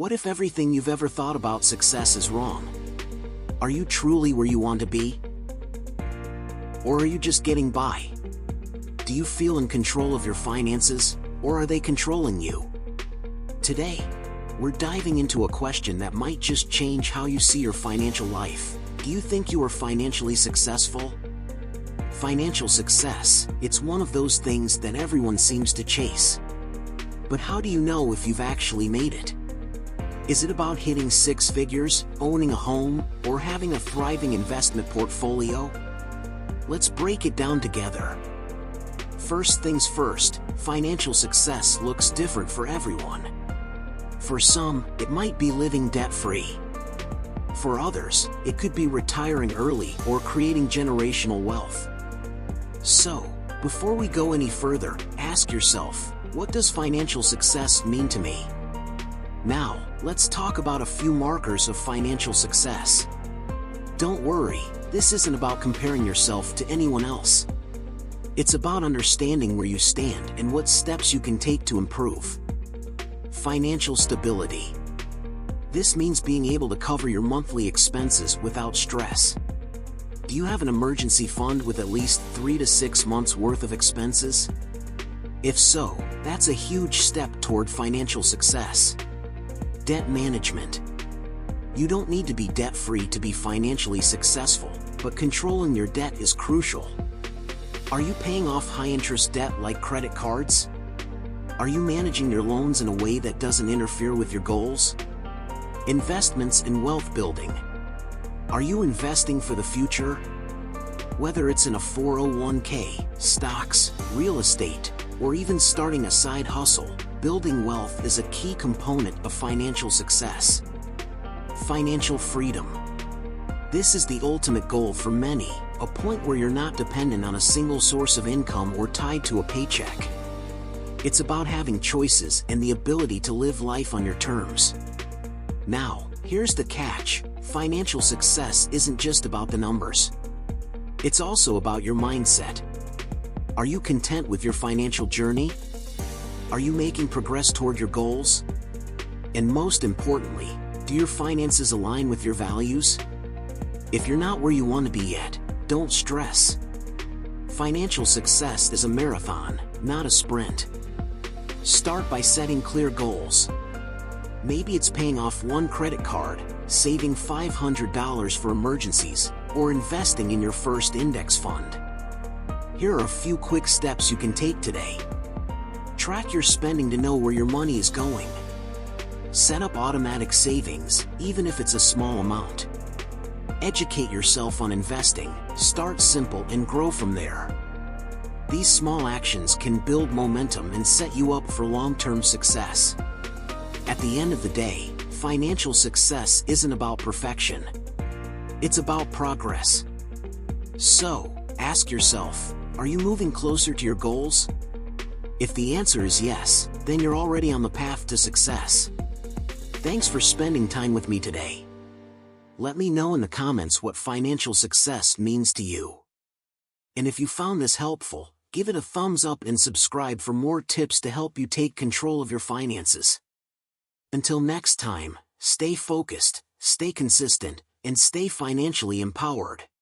What if everything you've ever thought about success is wrong? Are you truly where you want to be? Or are you just getting by? Do you feel in control of your finances, or are they controlling you? Today, we're diving into a question that might just change how you see your financial life. Do you think you are financially successful? Financial success, it's one of those things that everyone seems to chase. But how do you know if you've actually made it? Is it about hitting six figures, owning a home, or having a thriving investment portfolio? Let's break it down together. First things first, financial success looks different for everyone. For some, it might be living debt-free. For others, it could be retiring early or creating generational wealth. So, before we go any further, ask yourself, what does financial success mean to me? Now, let's talk about a few markers of financial success. Don't worry, this isn't about comparing yourself to anyone else. It's about understanding where you stand and what steps you can take to improve. Financial stability. This means being able to cover your monthly expenses without stress. Do you have an emergency fund with at least 3 to 6 months worth of expenses? If so, that's a huge step toward financial success. Debt management. You don't need to be debt-free to be financially successful, but controlling your debt is crucial. Are you paying off high-interest debt like credit cards? Are you managing your loans in a way that doesn't interfere with your goals? Investments and wealth building. Are you investing for the future? Whether it's in a 401k, stocks, real estate, or even starting a side hustle, building wealth is a key component of financial success. Financial freedom. This is the ultimate goal for many, a point where you're not dependent on a single source of income or tied to a paycheck. It's about having choices and the ability to live life on your terms. Now, here's the catch: financial success isn't just about the numbers. It's also about your mindset. Are you content with your financial journey? Are you making progress toward your goals? And most importantly, do your finances align with your values? If you're not where you want to be yet, don't stress. Financial success is a marathon, not a sprint. Start by setting clear goals. Maybe it's paying off one credit card, saving $500 for emergencies, or investing in your first index fund. Here are a few quick steps you can take today. Track your spending to know where your money is going. Set up automatic savings, even if it's a small amount. Educate yourself on investing, start simple and grow from there. These small actions can build momentum and set you up for long-term success. At the end of the day, financial success isn't about perfection. It's about progress. So, ask yourself, are you moving closer to your goals? If the answer is yes, then you're already on the path to success. Thanks for spending time with me today. Let me know in the comments what financial success means to you. And if you found this helpful, give it a thumbs up and subscribe for more tips to help you take control of your finances. Until next time, stay focused, stay consistent, and stay financially empowered.